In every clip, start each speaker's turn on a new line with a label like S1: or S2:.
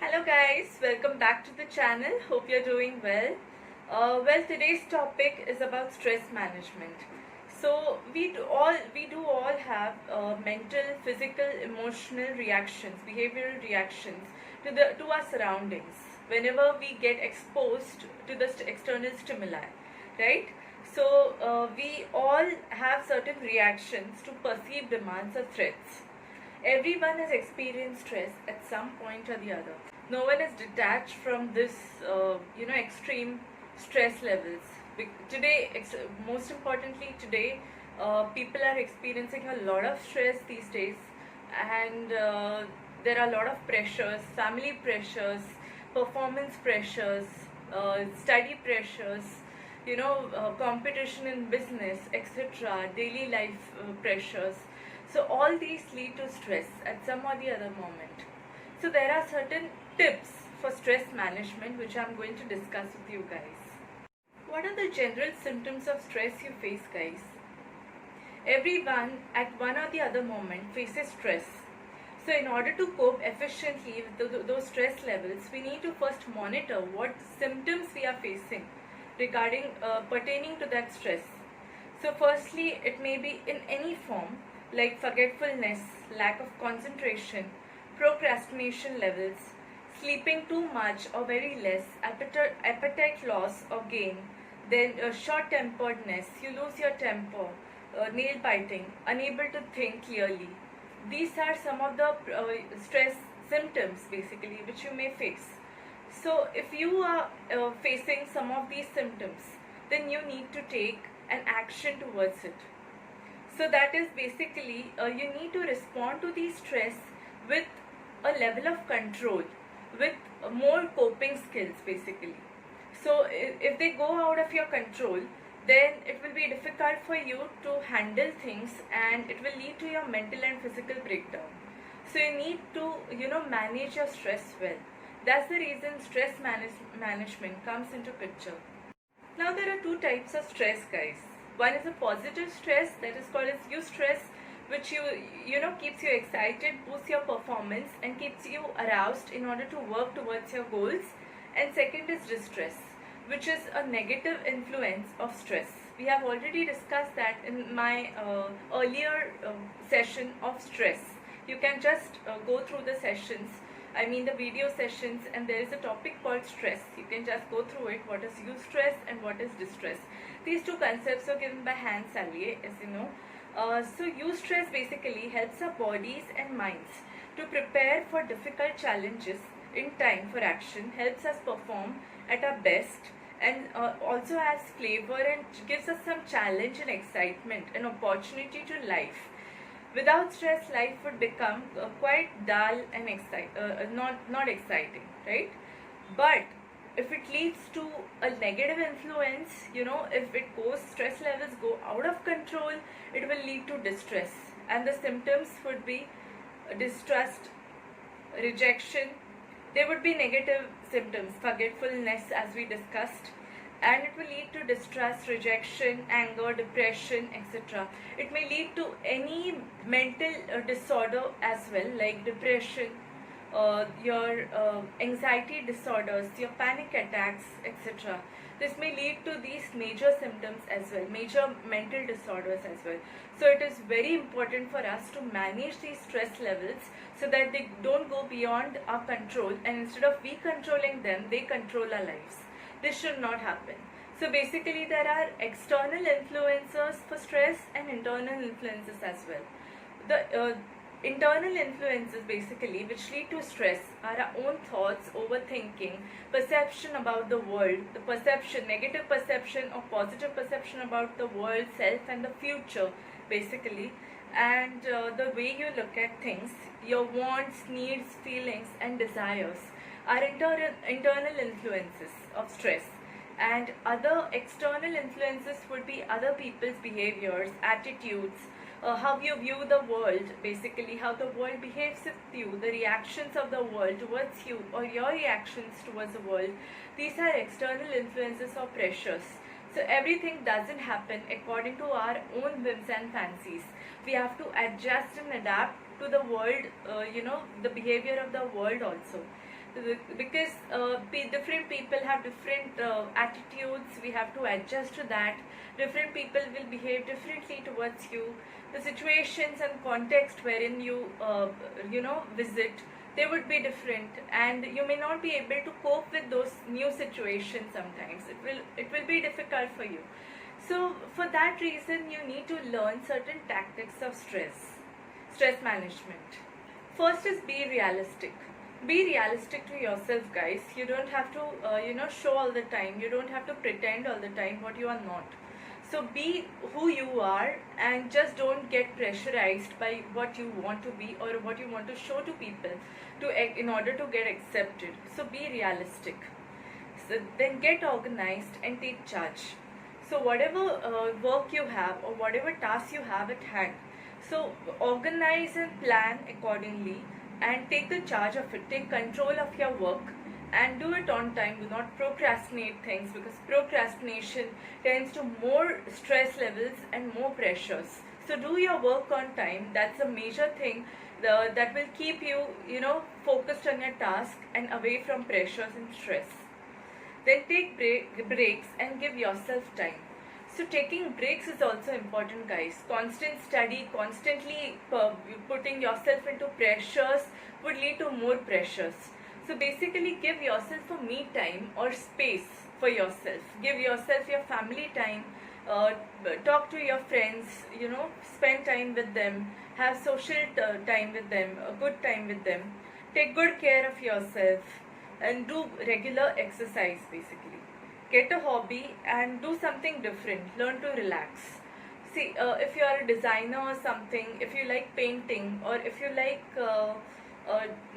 S1: Hello guys, welcome back to the channel. Hope you're doing well. Today's topic is about stress management. So we do all have mental, physical, emotional reactions, behavioral reactions to our surroundings whenever we get exposed to the external stimuli, right? We all have certain reactions to perceived demands or threats. Everyone has experienced stress at some point or the other. No one is detached from this, extreme stress levels. Most importantly, today, people are experiencing a lot of stress these days, and there are a lot of pressures, family pressures, performance pressures, study pressures, competition in business, etc., daily life pressures. So all these lead to stress at some or the other moment. So there are certain tips for stress management which I'm going to discuss with you guys. What are the general symptoms of stress you face, guys? Everyone at one or the other moment faces stress. So in order to cope efficiently with those stress levels, we need to first monitor what symptoms we are facing regarding pertaining to that stress. So firstly, it may be in any form like forgetfulness, lack of concentration, procrastination levels, sleeping too much or very less, appetite loss or gain, then short-temperedness, you lose your temper, nail biting, unable to think clearly. These are some of the stress symptoms basically which you may face. So if you are facing some of these symptoms, then you need to take an action towards it. So that is basically you need to respond to the stress with a level of control, with more coping skills basically. So if they go out of your control, then it will be difficult for you to handle things and it will lead to your mental and physical breakdown. So you need to manage your stress well. That's the reason stress management comes into picture. Now there are two types of stress, guys. One is a positive stress, that is called as eustress, which keeps you excited, boosts your performance and keeps you aroused in order to work towards your goals. And second is distress, which is a negative influence of stress. We have already discussed that in my earlier session of stress. You can just go through the sessions, the video sessions, and there is a topic called stress. You can just go through it, what is eustress and what is distress. These two concepts are given by Hans Selye, as you know. So eustress basically helps our bodies and minds to prepare for difficult challenges in time for action, helps us perform at our best, and also adds flavor and gives us some challenge and excitement and opportunity to life. Without stress, life would become quite dull and not exciting, right? But if it leads to a negative influence, if stress levels go out of control, it will lead to distress, and the symptoms would be distrust, rejection. There would be negative symptoms, forgetfulness, as we discussed, and it will lead to distrust, rejection, anger, depression, etc. It may lead to any mental disorder as well, like depression, your anxiety disorders, your panic attacks, etc. This may lead to these major symptoms as well, major mental disorders as well. So it is very important for us to manage these stress levels so that they don't go beyond our control, and instead of we controlling them, they control our lives. This should not happen. So basically there are external influencers for stress and internal influences as well. The internal influences basically which lead to stress are our own thoughts, overthinking, perception about the world, the perception, negative perception or positive perception about the world, self and the future basically, and the way you look at things, your wants, needs, feelings and desires are internal influences of stress. And other external influences would be other people's behaviors, attitudes, how you view the world, basically how the world behaves with you, the reactions of the world towards you or your reactions towards the world. These are external influences or pressures. So everything doesn't happen according to our own whims and fancies. We have to adjust and adapt to the world, the behavior of the world also. because different people have different attitudes. We have to adjust to that. Different people will behave differently towards you. The situations and context wherein you visit, they would be different, and you may not be able to cope with those new situations. Sometimes it will be difficult for you. So for that reason, you need to learn certain tactics of stress management. First is be realistic. Be realistic to yourself, guys. You don't have to show all the time. You don't have to pretend all the time what you are not. So be who you are, and just don't get pressurized by what you want to be or what you want to show to people in order to get accepted. So be realistic. So then get organized and take charge. So whatever work you have or whatever task you have at hand, so organize and plan accordingly and take the charge of it. Take control of your work and do it on time. Do not procrastinate things, because procrastination tends to more stress levels and more pressures. So do your work on time. That's a major thing that will keep you, focused on your task and away from pressures and stress. Then take breaks and give yourself time. So taking breaks is also important, guys. Constant study, constantly putting yourself into pressures would lead to more pressures. So basically, give yourself a me time or space for yourself. Give yourself your family time. Talk to your friends, spend time with them. Have social time with them, a good time with them. Take good care of yourself and do regular exercise, basically. Get a hobby and do something different. Learn to relax. See, if you are a designer or something, if you like painting, or if you like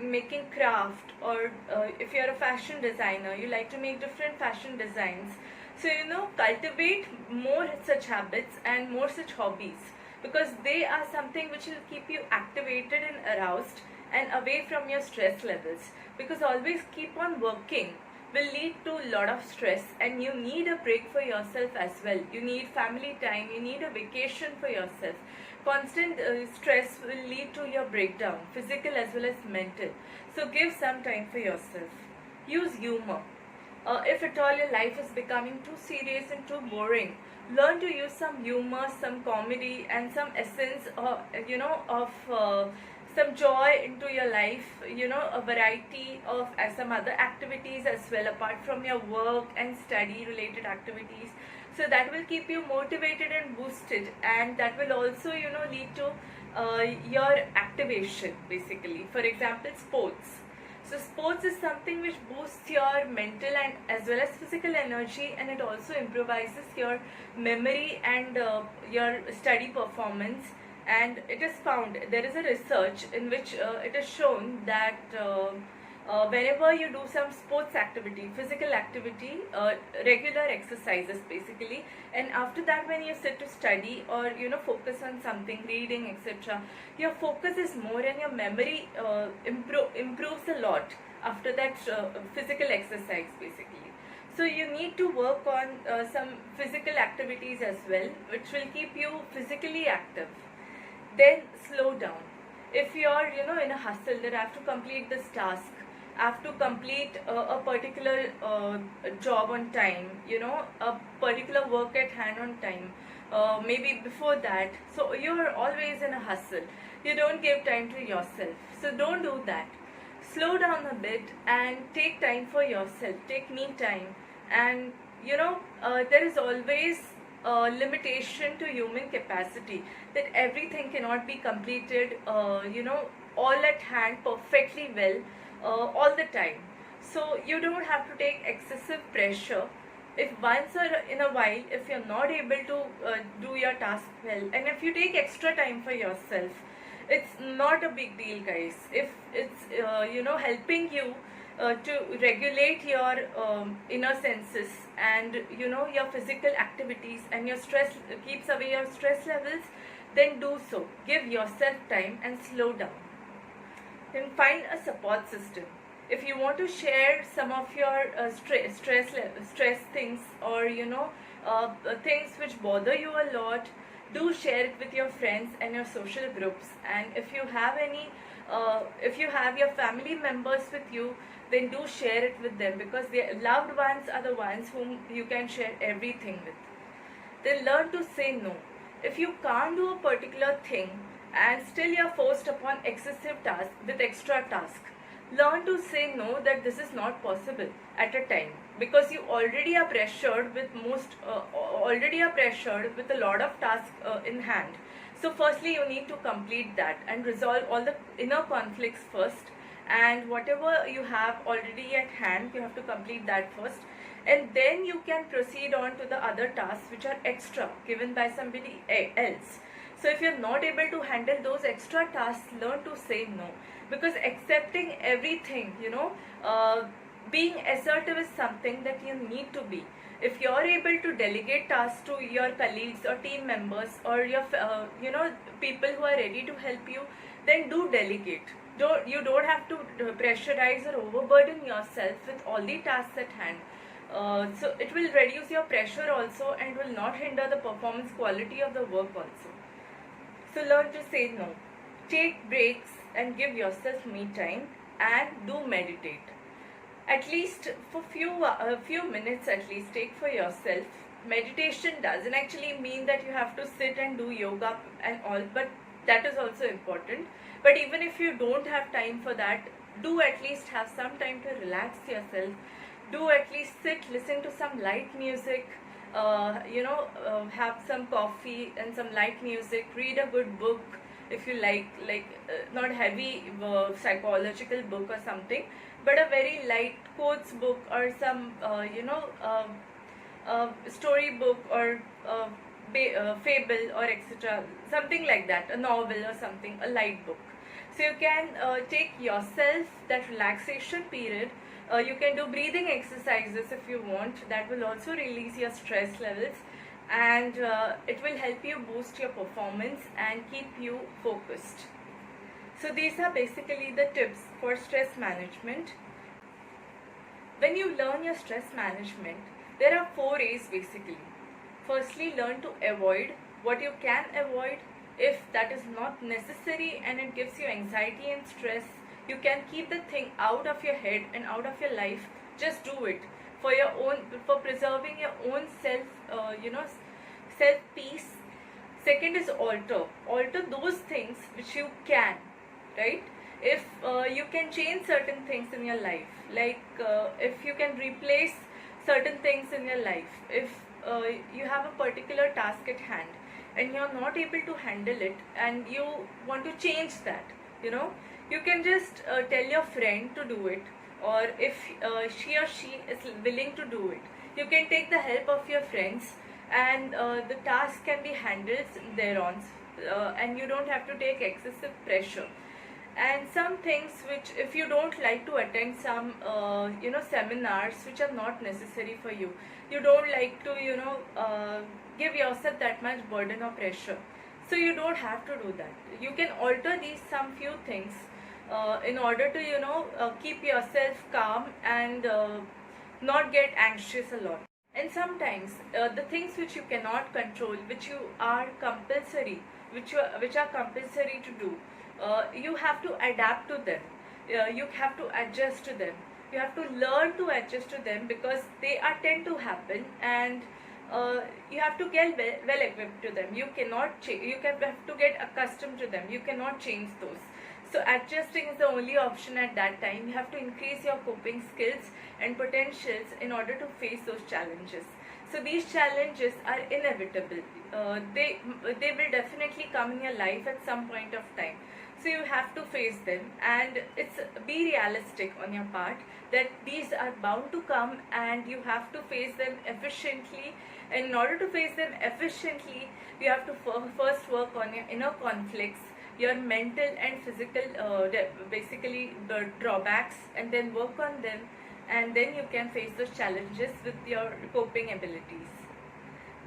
S1: making craft, or if you are a fashion designer, you like to make different fashion designs. So, cultivate more such habits and more such hobbies, because they are something which will keep you activated and aroused and away from your stress levels. Because always keep on working will lead to a lot of stress, and you need a break for yourself as well. You need family time, you need a vacation for yourself. Constant stress will lead to your breakdown, physical as well as mental. So give some time for yourself. Use humor. If at all your life is becoming too serious and too boring, learn to use some humor, some comedy, and some essence of some joy into your life, a variety of some other activities as well, apart from your work and study related activities. So that will keep you motivated and boosted, and that will also lead to your activation, basically. For example, sports. So sports is something which boosts your mental and as well as physical energy, and it also improvises your memory and your study performance. And it is found, there is a research in which it is shown that whenever you do some sports activity, physical activity, regular exercises basically, and after that when you sit to study or focus on something, reading, etc., your focus is more and your memory improves a lot after that physical exercise, basically. So you need to work on some physical activities as well, which will keep you physically active. Then slow down. If you're in a hustle that I have to complete this task, I have to complete a particular job on time, a particular work at hand on time, maybe before that. So you're always in a hustle. You don't give time to yourself. So don't do that. Slow down a bit and take time for yourself. Take me time. And there is always limitation to human capacity, that everything cannot be completed all at hand perfectly well all the time. So you don't have to take excessive pressure. If once or in a while, if you're not able to do your task well, and if you take extra time for yourself, it's not a big deal, guys. If it's helping you to regulate your inner senses and your physical activities, and your stress keeps away your stress levels, then do so. Give yourself time and slow down. Then find a support system. If you want to share some of your stress things, or things which bother you a lot, do share it with your friends and your social groups. And if you have any If you have your family members with you, then do share it with them, because their loved ones are the ones whom you can share everything with. Then learn to say no. If you can't do a particular thing and still you're forced upon excessive task with extra task, learn to say no, that this is not possible at a time, because you already are pressured with a lot of tasks in hand. So firstly you need to complete that and resolve all the inner conflicts first, and whatever you have already at hand, you have to complete that first, and then you can proceed on to the other tasks which are extra given by somebody else. So if you're not able to handle those extra tasks, learn to say no, because accepting everything, being assertive is something that you need to be. If you're able to delegate tasks to your colleagues or team members or your people who are ready to help you, then do delegate. You don't have to pressurize or overburden yourself with all the tasks at hand. So it will reduce your pressure also and will not hinder the performance quality of the work also. So learn to say no. Take breaks and give yourself me time, and do meditate. At least for a few minutes at least take for yourself. Meditation doesn't actually mean that you have to sit and do yoga and all, but that is also important. But even if you don't have time for that, do at least have some time to relax yourself. Do at least sit, listen to some light music, have some coffee and some light music, read a good book if you like not heavy psychological book or something, but a very light quotes book or some story book or fable or etc., something like that, a novel or something, a light book. So you can take yourself that relaxation period. You can do breathing exercises if you want. That will also release your stress levels, and it will help you boost your performance and keep you focused. So these are basically the tips for stress management. When you learn your stress management, there are 4 A's basically. Firstly, learn to avoid what you can avoid. If that is not necessary and it gives you anxiety and stress, you can keep the thing out of your head and out of your life. Just do it for your own, for preserving your own self peace. Second is alter those things which you can, right? If you can change certain things in your life, like if you can replace certain things in your life, if you have a particular task at hand and you're not able to handle it and you want to change that, you can just tell your friend to do it, or if she or she is willing to do it, you can take the help of your friends, and the task can be handled thereon, and you don't have to take excessive pressure. And some things which, if you don't like to attend some seminars which are not necessary for you, you don't like to give yourself that much burden or pressure, so you don't have to do that. You can alter these some few things in order to keep yourself calm and not get anxious a lot. And sometimes the things which you cannot control, which you are compulsory, which are compulsory to do, you have to adapt to them. You have to adjust to them. You have to learn to adjust to them, because they are tend to happen, and you have to get well equipped to them. You cannot have to get accustomed to them. You cannot change those. So adjusting is the only option at that time. You have to increase your coping skills and potentials in order to face those challenges. So these challenges are inevitable. They will definitely come in your life at some point of time. So you have to face them, and be realistic on your part that these are bound to come, and you have to face them efficiently. And in order to face them efficiently, you have to first work on your inner conflicts, your mental and physical basically the drawbacks, and then work on them, and then you can face those challenges with your coping abilities.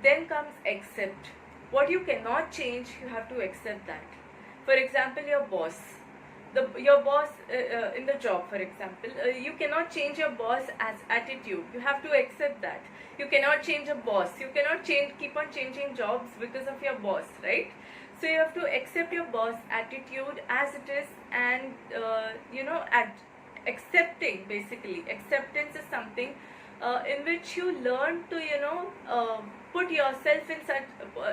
S1: Then comes accept. What you cannot change, you have to accept that. For example, your boss, your boss in the job, for example, you cannot change your boss as attitude. You have to accept that. You cannot change a boss. You cannot keep on changing jobs because of your boss, right? So you have to accept your boss attitude as it is, and accepting, basically acceptance is something in which you learn to put yourself in such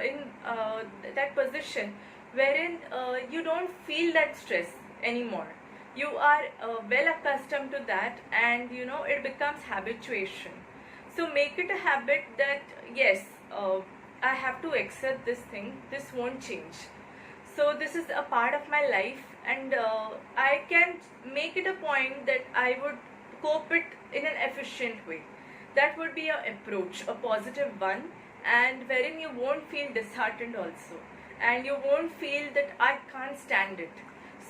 S1: in that position wherein you don't feel that stress anymore. You are well accustomed to that, and it becomes habituation. So make it a habit that yes, I have to accept this thing, this won't change. So this is a part of my life, and I can make it a point that I would cope it in an efficient way. That would be your approach, a positive one, and wherein you won't feel disheartened also, and you won't feel that I can't stand it.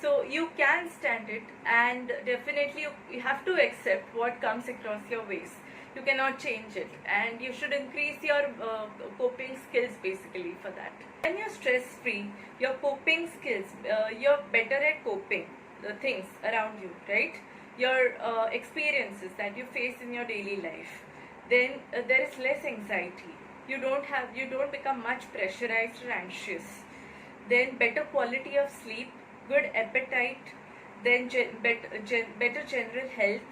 S1: So you can stand it, and definitely you have to accept what comes across your ways. You cannot change it, and you should increase your coping skills basically for that. When you're stress free, your coping skills, you're better at coping the things around you, right? Your experiences that you face in your daily life. Then there is less anxiety. You don't become much pressurized or anxious. Then better quality of sleep, good appetite, then better general health,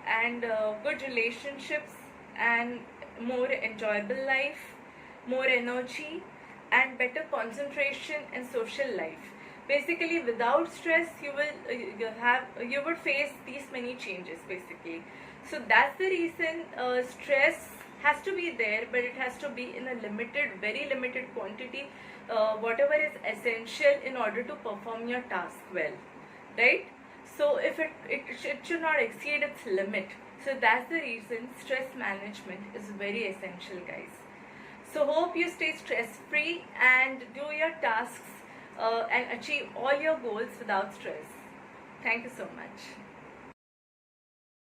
S1: and good relationships, and more enjoyable life, more energy, and better concentration and social life. Basically, without stress, you would face these many changes basically. So that's the reason stress has to be there, but it has to be in a limited, very limited quantity, whatever is essential in order to perform your task well, right? So if it should not exceed its limit. So that's the reason stress management is very essential, guys. So hope you stay stress free and do your tasks and achieve all your goals without stress. Thank you so much.